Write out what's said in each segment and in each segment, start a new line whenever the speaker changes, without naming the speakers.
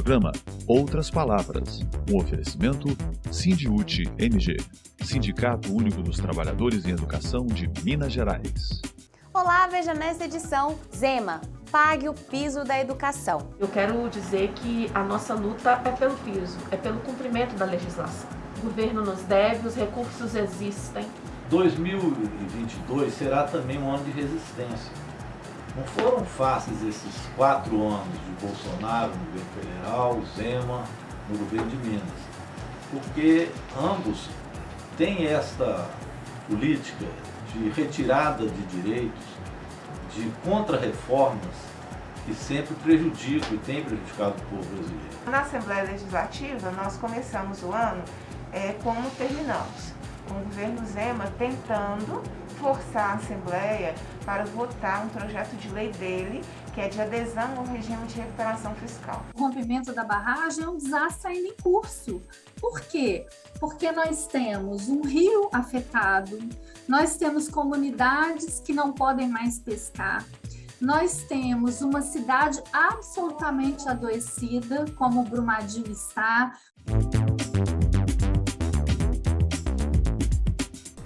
programa Outras Palavras, um oferecimento Sindiúti MG, Sindicato Único dos Trabalhadores em Educação de Minas Gerais.
Olá, veja nesta edição Zema, pague o piso da educação.
Eu quero dizer que a nossa luta é pelo piso, é pelo cumprimento da legislação. O governo nos deve, os recursos existem.
2022 será também um ano de resistência. Não foram fáceis esses 4 anos de Bolsonaro no governo federal, Zema no governo de Minas, porque ambos têm esta política de retirada de direitos, de contra-reformas que sempre prejudicam e têm prejudicado o povo brasileiro.
Na Assembleia Legislativa, nós começamos o ano como terminamos, com o governo Zema tentando forçar a Assembleia para votar um projeto de lei dele, que é de adesão ao regime de recuperação fiscal.
O rompimento da barragem é um desastre ainda em curso. Por quê? Porque nós temos um rio afetado, nós temos comunidades que não podem mais pescar, nós temos uma cidade absolutamente adoecida, como Brumadinho está.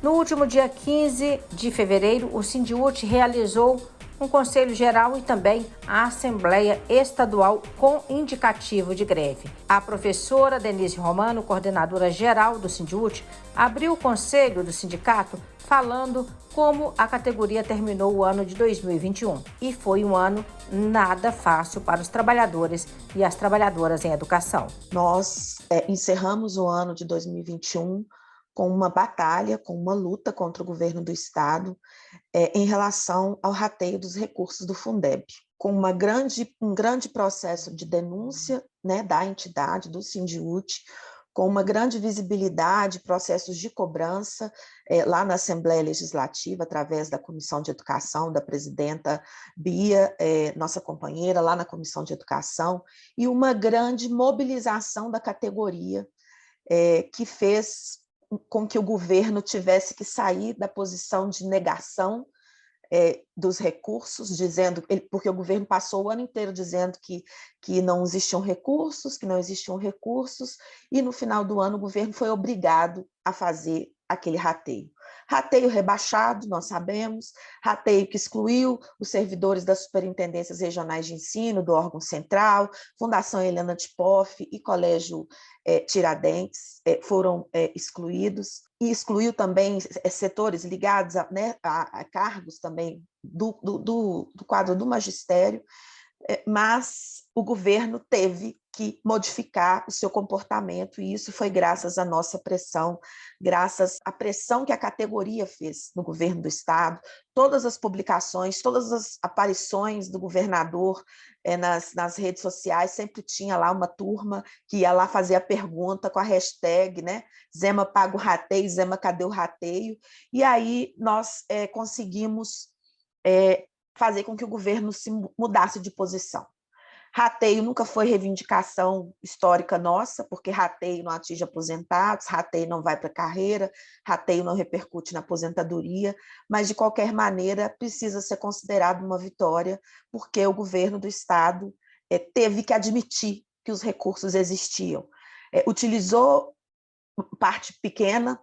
No último dia 15 de fevereiro, o Sindiúti realizou um Conselho Geral e também a Assembleia Estadual com indicativo de greve. A professora Denise Romano, coordenadora geral do Sindiúti, abriu o conselho do sindicato falando como a categoria terminou o ano de 2021. E foi um ano nada fácil para os trabalhadores e as trabalhadoras em educação.
Nós encerramos o ano de 2021 com uma batalha, com uma luta contra o governo do Estado em relação ao rateio dos recursos do Fundeb, com um grande processo de denúncia, né, da entidade, do Sindiúti, com uma grande visibilidade, processos de cobrança lá na Assembleia Legislativa, através da Comissão de Educação, da presidenta Bia, nossa companheira, lá na Comissão de Educação, e uma grande mobilização da categoria que fez com que o governo tivesse que sair da posição de negação dos recursos, porque o governo passou o ano inteiro dizendo que não existiam recursos, e no final do ano o governo foi obrigado a fazer aquele rateio. Rateio rebaixado, nós sabemos, rateio que excluiu os servidores das superintendências regionais de ensino, do órgão central, Fundação Helena Tipoff e Colégio Tiradentes foram excluídos, e excluiu também setores ligados a cargos também do quadro do magistério, mas o governo teve que modificar o seu comportamento, e isso foi graças à nossa pressão, graças à pressão que a categoria fez no governo do Estado, todas as publicações, todas as aparições do governador nas redes sociais, sempre tinha lá uma turma que ia lá fazer a pergunta com a hashtag, né, Zema paga o rateio, Zema cadê o rateio? E aí nós conseguimos fazer com que o governo se mudasse de posição. Rateio nunca foi reivindicação histórica nossa, porque rateio não atinge aposentados, rateio não vai para a carreira, rateio não repercute na aposentadoria, mas, de qualquer maneira, precisa ser considerado uma vitória, porque o governo do Estado teve que admitir que os recursos existiam. Utilizou parte pequena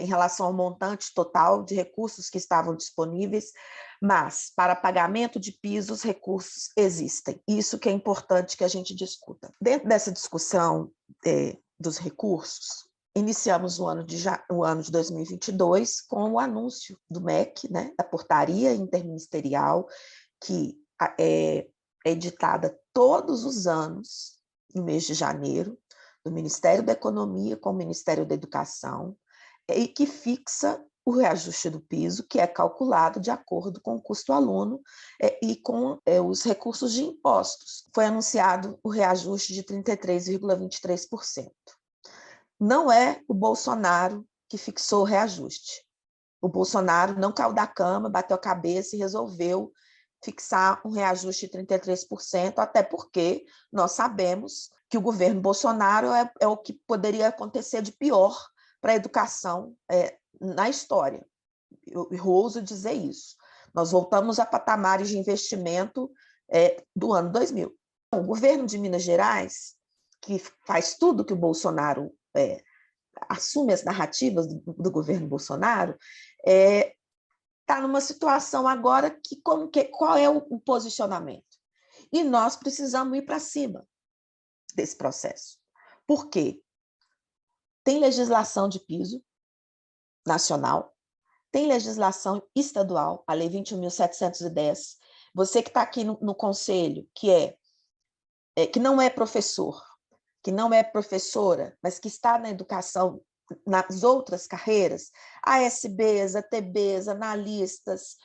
em relação ao montante total de recursos que estavam disponíveis, mas para pagamento de piso os recursos existem. Isso que é importante que a gente discuta. Dentro dessa discussão dos recursos, iniciamos o ano de 2022 com o anúncio do MEC, né, da portaria interministerial, que é editada todos os anos, no mês de janeiro, do Ministério da Economia com o Ministério da Educação, e que fixa o reajuste do piso, que é calculado de acordo com o custo aluno e com os recursos de impostos. Foi anunciado o reajuste de 33,23%. Não é o Bolsonaro que fixou o reajuste. O Bolsonaro não caiu da cama, bateu a cabeça e resolveu fixar um reajuste de 33%, até porque nós sabemos que o governo Bolsonaro é o que poderia acontecer de pior para a educação na história. Eu ouso dizer isso. Nós voltamos a patamares de investimento do ano 2000. O governo de Minas Gerais, que faz tudo que o Bolsonaro assume as narrativas do governo Bolsonaro, está numa situação agora qual é o posicionamento? E nós precisamos ir para cima desse processo. Por quê? Tem legislação de piso nacional, tem legislação estadual, a Lei 21.710. Você que está aqui no conselho, que não é professor, que não é professora, mas que está na educação, nas outras carreiras, ASBs, ATBs, analistas,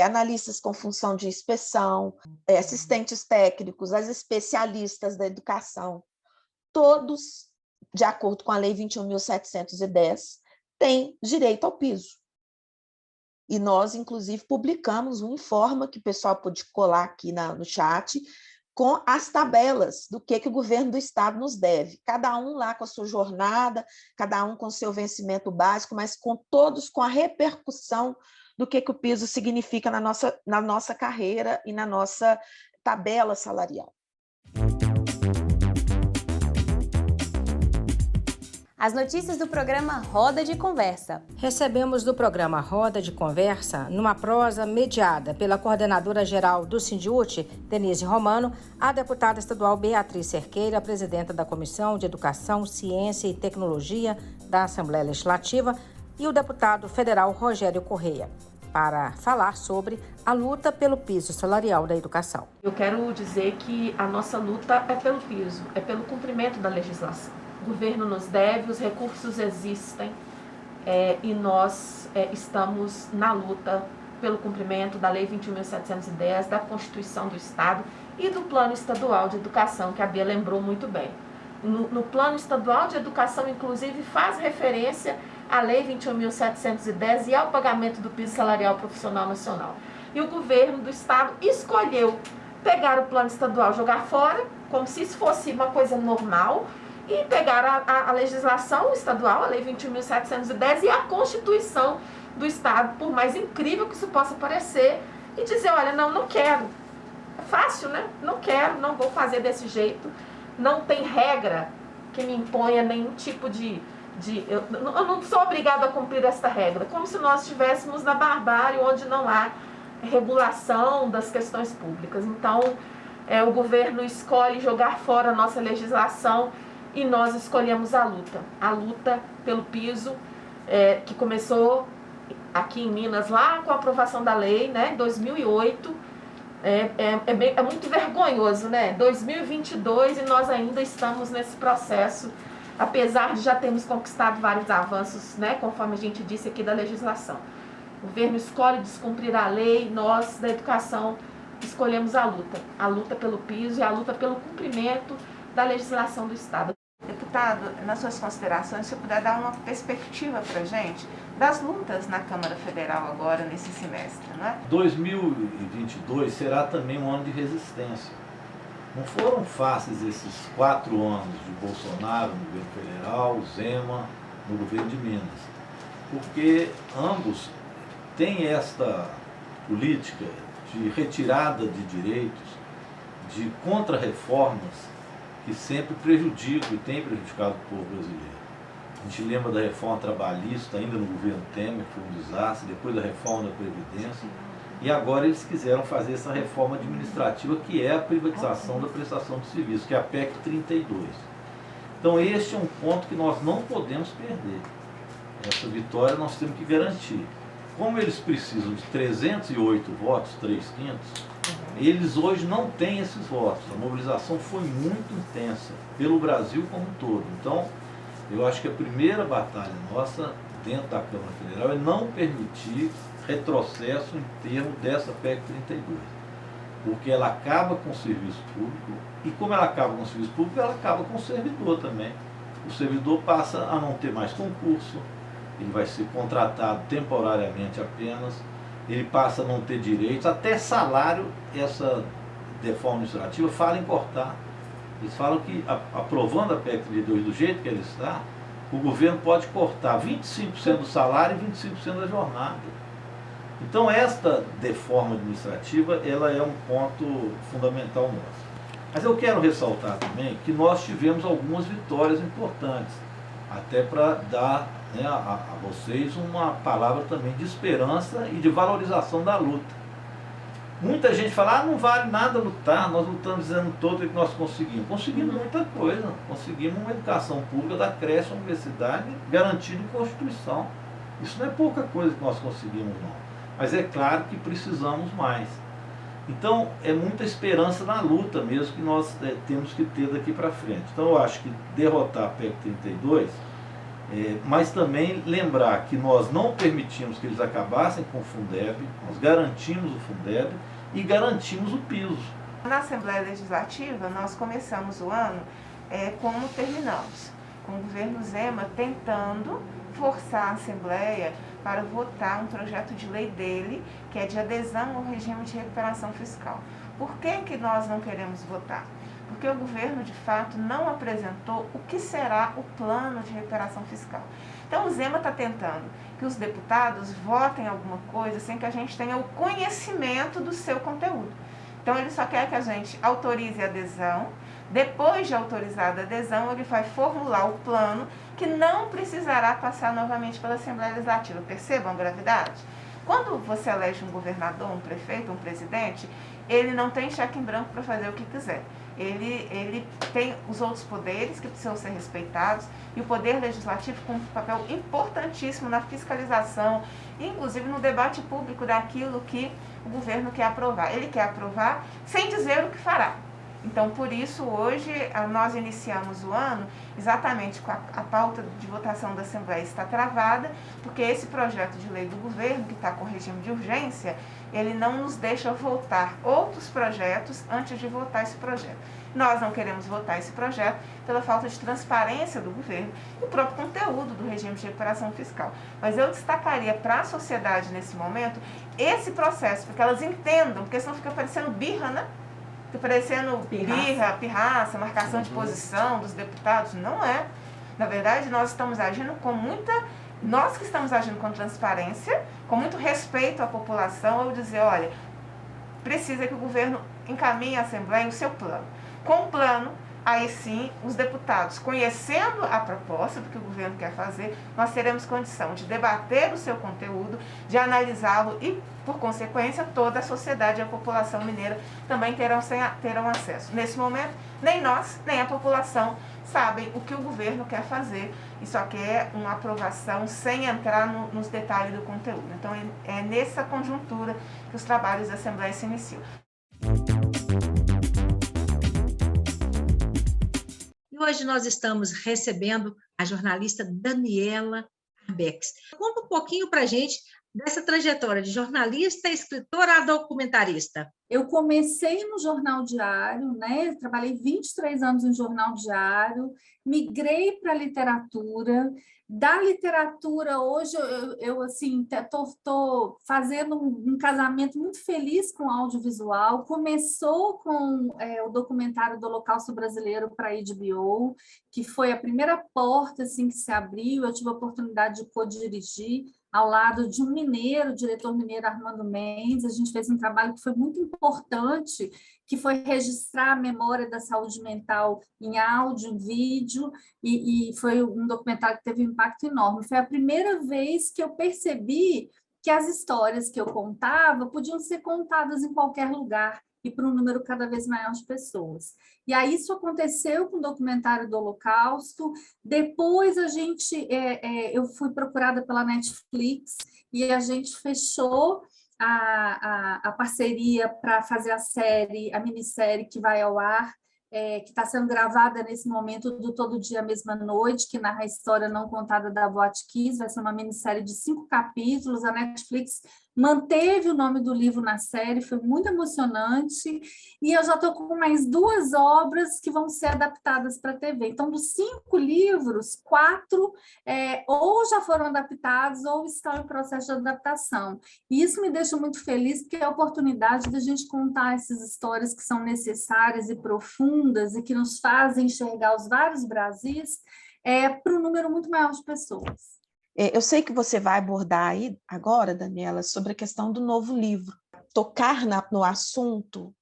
analistas com função de inspeção, assistentes técnicos, as especialistas da educação, todos, de acordo com a Lei 21.710, têm direito ao piso. E nós, inclusive, publicamos um informe que o pessoal pode colar aqui no chat, com as tabelas do que o governo do estado nos deve. Cada um lá com a sua jornada, cada um com o seu vencimento básico, mas todos com a repercussão do que o piso significa na nossa carreira e na nossa tabela salarial.
As notícias do programa Roda de Conversa.
Recebemos do programa Roda de Conversa, numa prosa mediada pela coordenadora-geral do Sindiúti, Denise Romano, a deputada estadual Beatriz Cerqueira, presidenta da Comissão de Educação, Ciência e Tecnologia da Assembleia Legislativa, e o deputado federal Rogério Correia, para falar sobre a luta pelo piso salarial da educação.
Eu quero dizer que a nossa luta é pelo piso, é pelo cumprimento da legislação. O governo nos deve, os recursos existem e nós estamos na luta pelo cumprimento da Lei 21.710, da Constituição do Estado e do Plano Estadual de Educação, que a Bia lembrou muito bem. No Plano Estadual de Educação, inclusive, faz referência à Lei 21.710 e ao pagamento do piso salarial profissional nacional. E o governo do Estado escolheu pegar o Plano Estadual, jogar fora, como se isso fosse uma coisa normal, e pegar a legislação estadual, a Lei 21.710 e a Constituição do Estado, por mais incrível que isso possa parecer, e dizer, olha, não quero. É fácil, né? Não quero, não vou fazer desse jeito. Não tem regra que me imponha nenhum tipo eu não sou obrigada a cumprir esta regra, como se nós estivéssemos na barbárie, onde não há regulação das questões públicas. Então, o governo escolhe jogar fora a nossa legislação e nós escolhemos a luta pelo piso, que começou aqui em Minas, lá com a aprovação da lei, né, em 2008. É muito vergonhoso, né? 2022 e nós ainda estamos nesse processo, apesar de já termos conquistado vários avanços, né, conforme a gente disse aqui, da legislação. O governo escolhe descumprir a lei, nós, da educação, escolhemos a luta pelo piso e a luta pelo cumprimento da legislação do Estado.
Deputado, nas suas considerações, se você puder dar uma perspectiva para a gente das lutas na Câmara Federal agora, nesse semestre, não é?
2022 será também um ano de resistência. Não foram fáceis esses 4 anos de Bolsonaro no governo federal, Zema no governo de Minas, porque ambos têm esta política de retirada de direitos, de contra-reformas, que sempre prejudicam e tem prejudicado o povo brasileiro. A gente lembra da reforma trabalhista, ainda no governo Temer, que foi um desastre, depois da reforma da Previdência, e agora eles quiseram fazer essa reforma administrativa, que é a privatização da prestação de serviço, que é a PEC 32. Então este é um ponto que nós não podemos perder. Essa vitória nós temos que garantir. Como eles precisam de 308 votos, 3/5, eles hoje não têm esses votos. A mobilização foi muito intensa pelo Brasil como um todo. Então, eu acho que a primeira batalha nossa dentro da Câmara Federal é não permitir retrocesso em termos dessa PEC 32. Porque ela acaba com o serviço público e, como ela acaba com o serviço público, ela acaba com o servidor também. O servidor passa a não ter mais concurso, ele vai ser contratado temporariamente apenas, ele passa a não ter direitos, até salário. Essa reforma administrativa fala em cortar. Eles falam que, aprovando a PEC 32 do jeito que ela está, o governo pode cortar 25% do salário e 25% da jornada. Então, esta reforma administrativa, ela é um ponto fundamental nosso. Mas eu quero ressaltar também que nós tivemos algumas vitórias importantes, até para dar, né, a vocês uma palavra também de esperança e de valorização da luta. Muita gente fala, não vale nada lutar, nós lutamos dizendo todo o que nós conseguimos. Conseguimos muita coisa, conseguimos uma educação pública da creche à universidade garantida em Constituição. Isso não é pouca coisa que nós conseguimos, não. Mas é claro que precisamos mais. Então, é muita esperança na luta mesmo que nós temos que ter daqui para frente. Então, eu acho que derrotar a PEC 32, mas também lembrar que nós não permitimos que eles acabassem com o Fundeb, nós garantimos o Fundeb e garantimos o piso.
Na Assembleia Legislativa, nós começamos o ano como terminamos, com o governo Zema tentando forçar a Assembleia para votar um projeto de lei dele, que é de adesão ao regime de recuperação fiscal. Por que nós não queremos votar? Porque o governo, de fato, não apresentou o que será o plano de recuperação fiscal. Então, o Zema está tentando que os deputados votem alguma coisa sem que a gente tenha o conhecimento do seu conteúdo. Então, ele só quer que a gente autorize a adesão. Depois de autorizada a adesão, ele vai formular o plano que não precisará passar novamente pela Assembleia Legislativa. Percebam a gravidade? Quando você elege um governador, um prefeito, um presidente, ele não tem cheque em branco para fazer o que quiser. Ele tem os outros poderes que precisam ser respeitados e o poder legislativo com um papel importantíssimo na fiscalização, inclusive no debate público daquilo que o governo quer aprovar. Ele quer aprovar sem dizer o que fará. Então, por isso, hoje, nós iniciamos o ano exatamente com a pauta de votação da Assembleia está travada, porque esse projeto de lei do governo, que está com regime de urgência, ele não nos deixa votar outros projetos antes de votar esse projeto. Nós não queremos votar esse projeto pela falta de transparência do governo e o próprio conteúdo do regime de recuperação fiscal. Mas eu destacaria para a sociedade, nesse momento, esse processo, porque elas entendam, porque senão fica parecendo birra, né? Fica parecendo pirraça, marcação de posição dos deputados. Não é. Na verdade, nós estamos agindo com nós que estamos agindo com transparência, com muito respeito à população, ao dizer, olha, precisa que o governo encaminhe à Assembleia o seu plano. Com o plano, aí sim, os deputados, conhecendo a proposta do que o governo quer fazer, nós teremos condição de debater o seu conteúdo, de analisá-lo e, por consequência, toda a sociedade e a população mineira também terão acesso. Nesse momento, nem nós, nem a população sabem o que o governo quer fazer e só quer uma aprovação sem entrar nos detalhes do conteúdo. Então, é nessa conjuntura que os trabalhos da Assembleia se iniciam.
E hoje nós estamos recebendo a jornalista Daniela Arbex. Conta um pouquinho para a gente dessa trajetória de jornalista, escritora a documentarista.
Eu comecei no Jornal Diário, né? Trabalhei 23 anos no Jornal Diário, migrei para a literatura. Da literatura, hoje, eu assim, estou fazendo um casamento muito feliz com o audiovisual. Começou com o documentário do Holocausto Brasileiro para a HBO, que foi a primeira porta assim, que se abriu. Eu tive a oportunidade de co-dirigir ao lado de um mineiro, o diretor mineiro Armando Mendes. A gente fez um trabalho que foi muito importante, que foi registrar a memória da saúde mental em áudio, em vídeo, e foi um documentário que teve um impacto enorme. Foi a primeira vez que eu percebi que as histórias que eu contava podiam ser contadas em qualquer lugar e para um número cada vez maior de pessoas. E aí isso aconteceu com o documentário do Holocausto. Depois eu fui procurada pela Netflix e a gente fechou a parceria para fazer a minissérie que vai ao ar, que está sendo gravada nesse momento do Todo Dia, Mesma Noite, que narra a história não contada da Boate Kiss. Vai ser uma minissérie de 5 capítulos. A Netflix manteve o nome do livro na série, foi muito emocionante, e eu já estou com mais 2 obras que vão ser adaptadas para a TV. Então, dos 5 livros, 4 ou já foram adaptados ou estão em processo de adaptação. E isso me deixa muito feliz, porque é a oportunidade de a gente contar essas histórias que são necessárias e profundas e que nos fazem enxergar os vários Brasis para um número muito maior de pessoas.
Eu sei que você vai abordar aí agora, Daniela, sobre a questão do novo livro. Tocar no assunto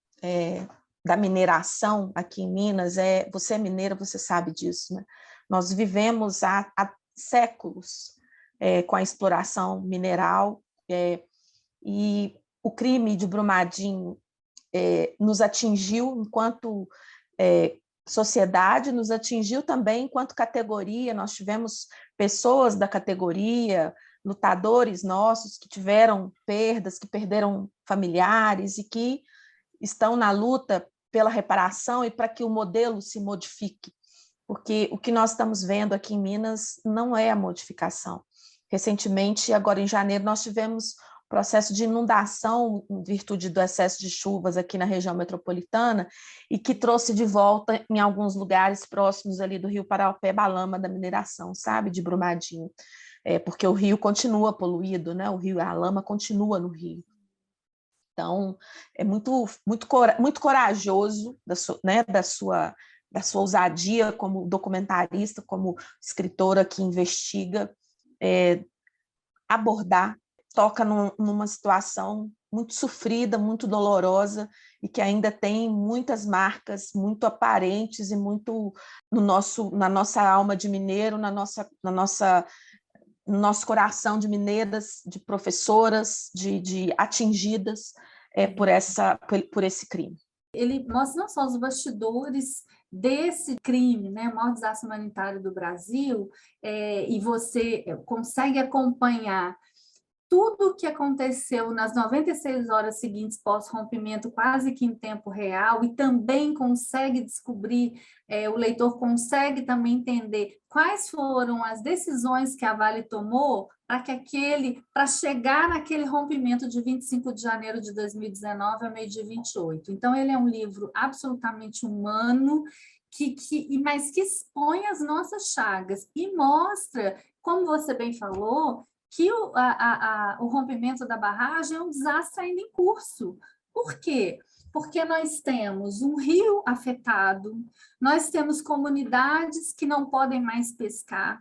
da mineração aqui em Minas, você é mineira, você sabe disso, né? Nós vivemos há séculos com a exploração mineral, e o crime de Brumadinho nos atingiu enquanto sociedade, nos atingiu também enquanto categoria. Nós tivemos pessoas da categoria, lutadores nossos que tiveram perdas, que perderam familiares e que estão na luta pela reparação e para que o modelo se modifique, porque o que nós estamos vendo aqui em Minas não é a modificação. Recentemente, agora em janeiro, nós tivemos processo de inundação em virtude do excesso de chuvas aqui na região metropolitana e que trouxe de volta em alguns lugares próximos ali do rio Paraopeba a lama da mineração, sabe, de Brumadinho, porque o rio continua poluído, né? A lama continua no rio. Então, é muito corajoso da sua ousadia como documentarista, como escritora que investiga, toca numa situação muito sofrida, muito dolorosa, e que ainda tem muitas marcas muito aparentes e muito na nossa alma de mineiro, no nosso coração de mineiras, de professoras, de atingidas por esse crime.
Ele mostra não só os bastidores desse crime, né, o maior desastre humanitário do Brasil, e você consegue acompanhar tudo o que aconteceu nas 96 horas seguintes pós-rompimento, quase que em tempo real, e também consegue descobrir, o leitor consegue também entender quais foram as decisões que a Vale tomou para chegar naquele rompimento de 25 de janeiro de 2019 a meio-dia 28. Então, ele é um livro absolutamente humano, mas que expõe as nossas chagas e mostra, como você bem falou, que o rompimento da barragem é um desastre ainda em curso. Por quê? Porque nós temos um rio afetado, nós temos comunidades que não podem mais pescar,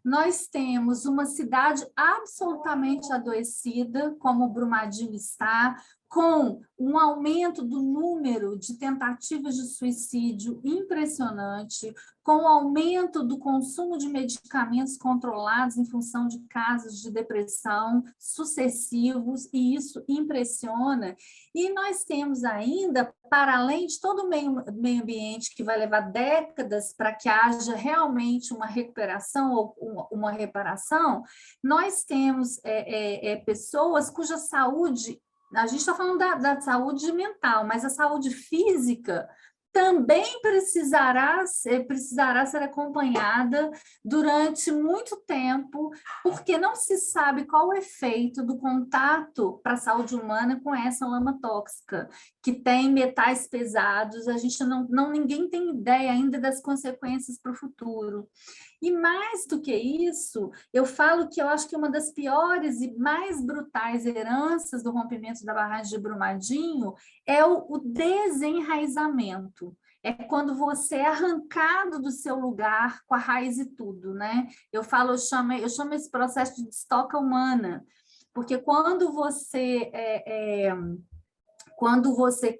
nós temos uma cidade absolutamente adoecida, como Brumadinho está, com um aumento do número de tentativas de suicídio impressionante, com o aumento do consumo de medicamentos controlados em função de casos de depressão sucessivos, e isso impressiona. E nós temos ainda, para além de todo o meio ambiente, que vai levar décadas para que haja realmente uma recuperação ou uma reparação, nós temos pessoas cuja saúde, a gente está falando da saúde mental, mas a saúde física também precisará ser acompanhada durante muito tempo, porque não se sabe qual o efeito do contato para a saúde humana com essa lama tóxica, que tem metais pesados. A gente ninguém tem ideia ainda das consequências para o futuro. E mais do que isso, eu falo que eu acho que uma das piores e mais brutais heranças do rompimento da barragem de Brumadinho é o desenraizamento. É quando você é arrancado do seu lugar com a raiz e tudo, né? Eu chamo esse processo de destoca humana, porque quando você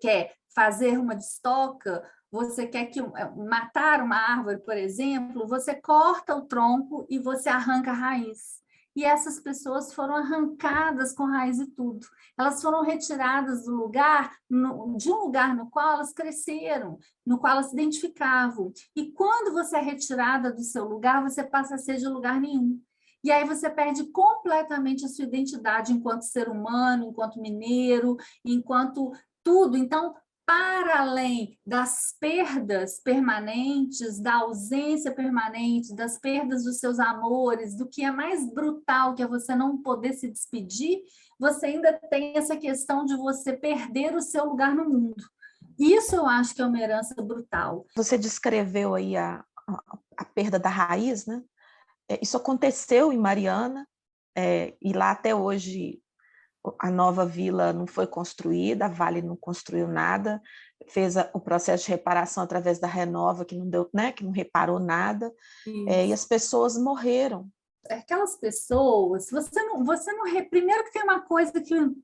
quer fazer uma destoca, você quer matar uma árvore, por exemplo, você corta o tronco e você arranca a raiz. E essas pessoas foram arrancadas com raiz e tudo. Elas foram retiradas de um lugar no qual elas cresceram, no qual elas se identificavam. E quando você é retirada do seu lugar, você passa a ser de lugar nenhum. E aí você perde completamente a sua identidade enquanto ser humano, enquanto mineiro, enquanto tudo. Então, para além das perdas permanentes, da ausência permanente, das perdas dos seus amores, do que é mais brutal, que é você não poder se despedir, você ainda tem essa questão de você perder o seu lugar no mundo. Isso eu acho que é uma herança brutal.
Você descreveu aí a perda da raiz, né? Isso aconteceu em Mariana, e lá até hoje a nova vila não foi construída, a Vale não construiu nada, fez o processo de reparação através da Renova, que não deu, né, que não reparou nada, e as pessoas morreram.
Aquelas pessoas, primeiro que tem uma coisa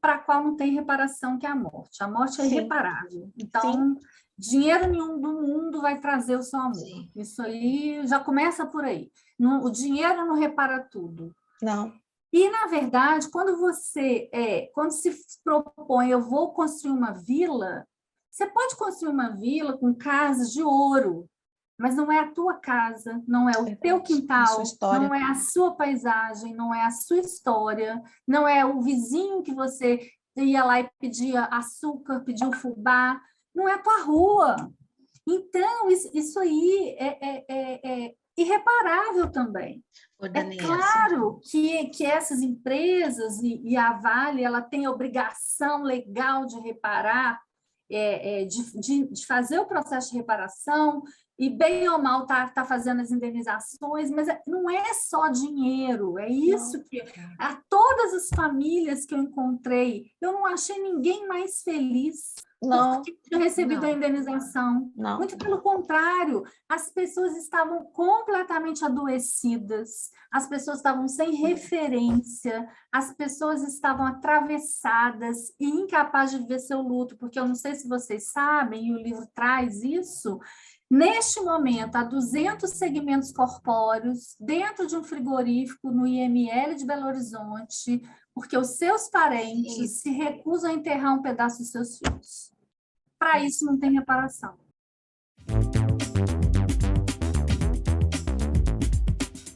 para a qual não tem reparação, que é a morte. A morte é irreparável. Então, Dinheiro nenhum do mundo vai trazer o seu amor. Sim. Isso aí já começa por aí. O dinheiro não repara tudo.
Não.
E, na verdade, quando se propõe, eu vou construir uma vila, você pode construir uma vila com casas de ouro, mas não é a tua casa, não é o teu quintal, não é a sua paisagem, não é a sua história, não é o vizinho que você ia lá e pedia açúcar, pedia o fubá, não é a tua rua. Então, isso aí é irreparável também. É claro que essas empresas e a Vale ela tem a obrigação legal de reparar, de fazer o processo de reparação, e bem ou mal tá fazendo as indenizações, mas não é só dinheiro, é isso não. Que a todas as famílias que eu encontrei, eu não achei ninguém mais feliz porque tinha recebido a indenização. Não. Muito pelo contrário, as pessoas estavam completamente adoecidas, as pessoas estavam sem referência, as pessoas estavam atravessadas e incapazes de viver seu luto, porque eu não sei se vocês sabem, e o livro traz isso. Neste momento, há 200 segmentos corpóreos dentro de um frigorífico no IML de Belo Horizonte, porque os seus parentes se recusam a enterrar um pedaço dos seus filhos. Para isso, não tem reparação.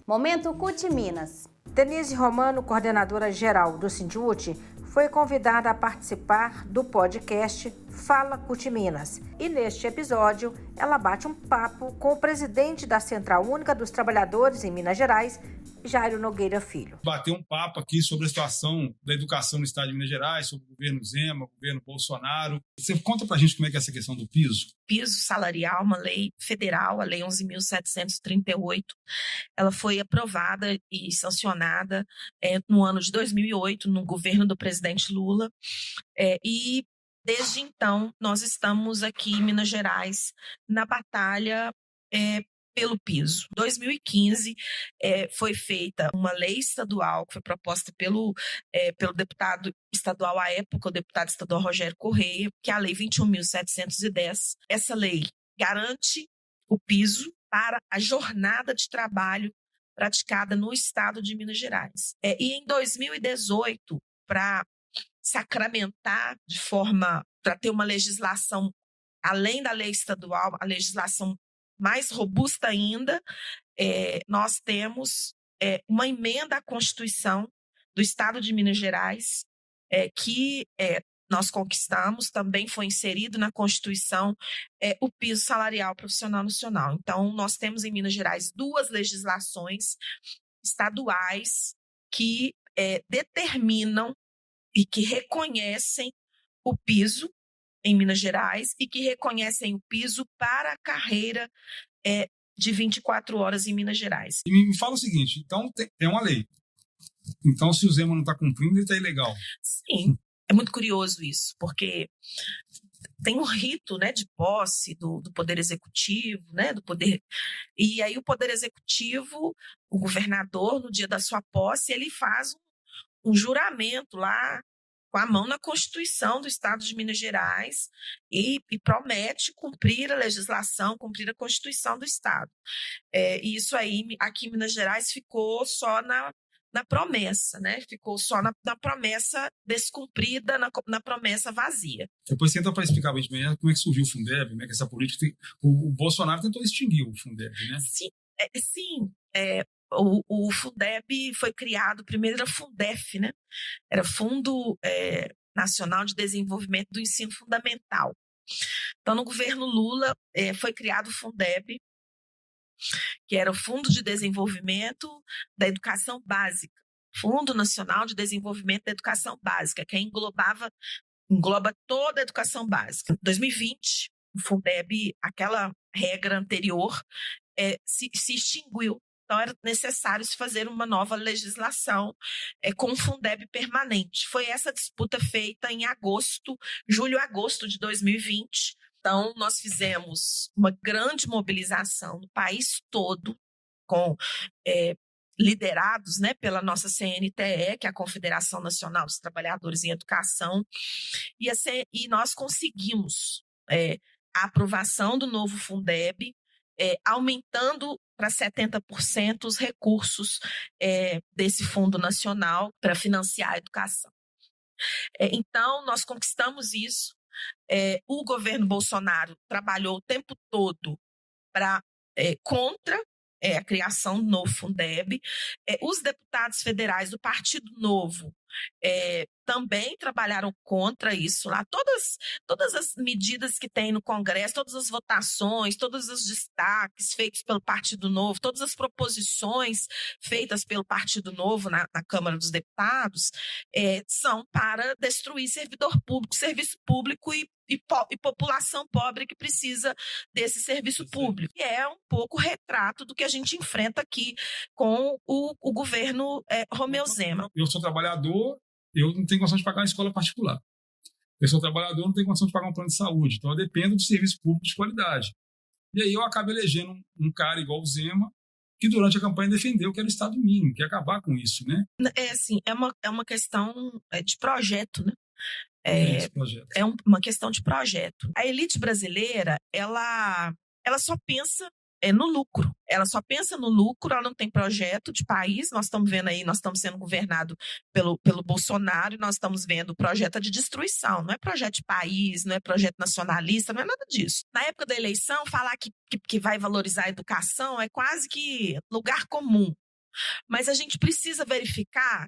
Momento CUT Minas.
Denise Romano, coordenadora geral do Sindiúti, foi convidada a participar do podcast Fala CUT Minas. E neste episódio, ela bate um papo com o presidente da Central Única dos Trabalhadores em Minas Gerais, Jairo Nogueira Filho.
Bater um papo aqui sobre a situação da educação no estado de Minas Gerais, sobre o governo Zema, o governo Bolsonaro. Você conta pra gente como é que é essa questão do piso?
Piso salarial, uma lei federal, a Lei 11.738, ela foi aprovada e sancionada no ano de 2008, no governo do presidente Lula, e desde então nós estamos aqui em Minas Gerais na batalha pelo piso. Em 2015, foi feita uma lei estadual que foi proposta pelo deputado estadual à época, o deputado estadual Rogério Correia, que é a Lei 21.710. Essa lei garante o piso para a jornada de trabalho praticada no estado de Minas Gerais. E em 2018, para sacramentar para ter uma legislação, além da lei estadual, a legislação mais robusta ainda, nós temos uma emenda à Constituição do Estado de Minas Gerais, que nós conquistamos, também foi inserido na Constituição o piso salarial profissional nacional. Então, nós temos em Minas Gerais 2 legislações estaduais que determinam e que reconhecem o piso em Minas Gerais e que reconhecem o piso para a carreira de 24 horas em Minas Gerais.
E me fala o seguinte, então tem uma lei. Então, se o Zema não está cumprindo, ele está ilegal.
Sim, é muito curioso isso, porque tem um rito, né, de posse do Poder Executivo, né, e aí o Poder Executivo, o governador, no dia da sua posse, ele faz um juramento lá, com a mão na Constituição do Estado de Minas Gerais e promete cumprir a legislação, cumprir a Constituição do Estado. E isso aí, aqui em Minas Gerais, ficou só na promessa, né? Ficou só na promessa descumprida, na promessa vazia.
Depois tenta para explicar bem como é que surgiu o Fundeb, como é que essa política... O Bolsonaro tentou extinguir o Fundeb, né?
Sim. O Fundeb foi criado, primeiro era Fundef, né? Era Fundo Nacional de Desenvolvimento do Ensino Fundamental. Então, no governo Lula, foi criado o Fundeb, que era o Fundo de Desenvolvimento da Educação Básica, Fundo Nacional de Desenvolvimento da Educação Básica, que engloba toda a educação básica. Em 2020, o Fundeb, aquela regra anterior, se extinguiu. Então, era necessário se fazer uma nova legislação com um Fundeb permanente. Foi essa disputa feita em julho-agosto de 2020. Então, nós fizemos uma grande mobilização no país todo, liderados, né, pela nossa CNTE, que é a Confederação Nacional dos Trabalhadores em Educação, e nós conseguimos a aprovação do novo Fundeb, aumentando para 70% os recursos desse Fundo Nacional para financiar a educação. Então, nós conquistamos isso. O governo Bolsonaro trabalhou o tempo todo contra a criação do novo Fundeb. Os deputados federais do Partido Novo também trabalharam contra isso lá. Todas as medidas que tem no Congresso, todas as votações, todos os destaques feitos pelo Partido Novo, todas as proposições feitas pelo Partido Novo na Câmara dos Deputados são para destruir servidor público, serviço público e população pobre que precisa desse serviço público. E é um pouco retrato do que a gente enfrenta aqui com o governo Romeu Zema.
Eu sou trabalhador, eu não tenho condição de pagar uma escola particular. Eu sou trabalhador, não tenho condição de pagar um plano de saúde. Então eu dependo de serviço público de qualidade. E aí eu acabo elegendo um cara igual o Zema, que durante a campanha defendeu que era o Estado mínimo, que ia acabar com isso, né?
É uma questão de projeto, né? É uma questão de projeto. A elite brasileira, ela só pensa no lucro. Ela só pensa no lucro, ela não tem projeto de país. Nós estamos vendo aí, nós estamos sendo governados pelo Bolsonaro e nós estamos vendo projeto de destruição. Não é projeto de país, não é projeto nacionalista, não é nada disso. Na época da eleição, falar que vai valorizar a educação é quase que lugar comum. Mas a gente precisa verificar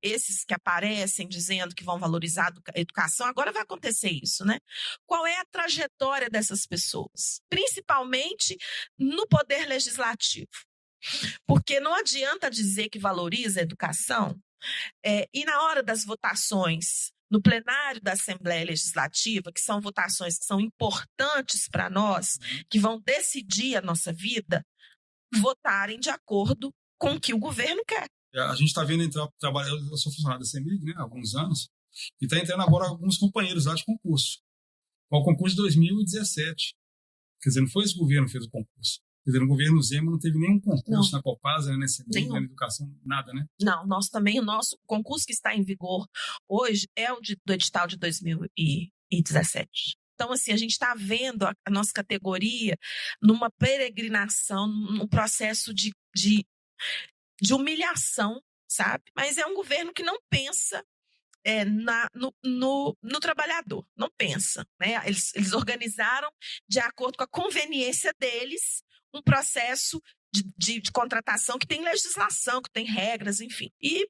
esses que aparecem dizendo que vão valorizar a educação. Agora vai acontecer isso, né? Qual é a trajetória dessas pessoas? Principalmente no poder legislativo. Porque não adianta dizer que valoriza a educação e na hora das votações no plenário da Assembleia Legislativa, que são votações que são importantes para nós, que vão decidir a nossa vida, votarem de acordo com o que o governo quer.
A gente está vendo entrar trabalhar, eu sou funcionário da CEMIG, né, há alguns anos, e está entrando agora alguns companheiros lá de concurso. O concurso de 2017. Quer dizer, não foi esse governo que fez o concurso. Quer dizer, no governo Zema não teve nenhum concurso na Copasa, na CEMIG, na educação, nada, né?
Não, o nosso concurso que está em vigor hoje é o do edital de 2017. Então, assim, a gente está vendo a nossa categoria numa peregrinação, num processo de humilhação, sabe? Mas é um governo que não pensa no trabalhador, não pensa, né? Eles organizaram, de acordo com a conveniência deles, um processo de contratação que tem legislação, que tem regras, enfim. E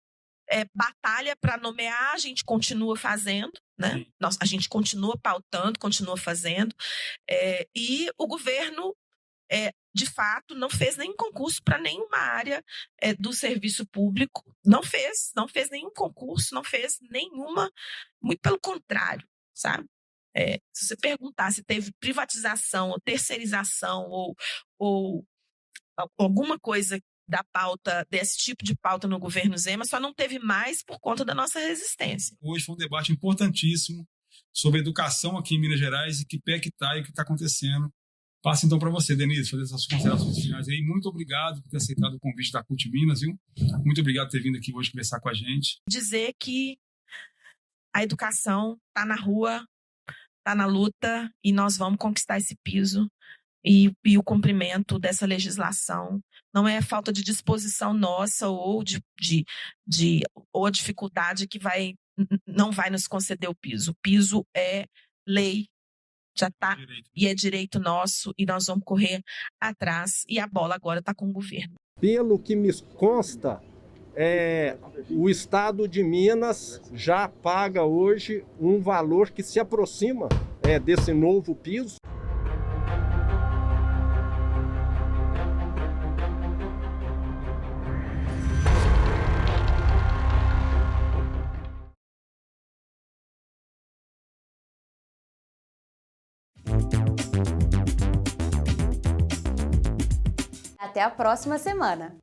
batalha para nomear, a gente continua fazendo, né? A gente continua pautando, continua fazendo, e o governo de fato, não fez nenhum concurso para nenhuma área do serviço público. Não fez nenhum concurso, não fez nenhuma, muito pelo contrário, sabe? Se você perguntar se teve privatização ou terceirização ou alguma coisa da pauta, desse tipo de pauta no governo Zema, só não teve mais por conta da nossa resistência.
Hoje foi um debate importantíssimo sobre educação aqui em Minas Gerais e que pé que está e o que está acontecendo. Passo então para você, Denise, fazer essas considerações finais aí. Muito obrigado por ter aceitado o convite da CUT Minas, viu? Muito obrigado por ter vindo aqui hoje conversar com a gente.
Dizer que a educação está na rua, está na luta e nós vamos conquistar esse piso e o cumprimento dessa legislação. Não é falta de disposição nossa ou ou a dificuldade que não vai nos conceder o piso. O piso é lei. Já está, e é direito nosso, e nós vamos correr atrás, e a bola agora está com o governo.
Pelo que me consta, o Estado de Minas já paga hoje um valor que se aproxima desse novo piso.
Até a próxima semana!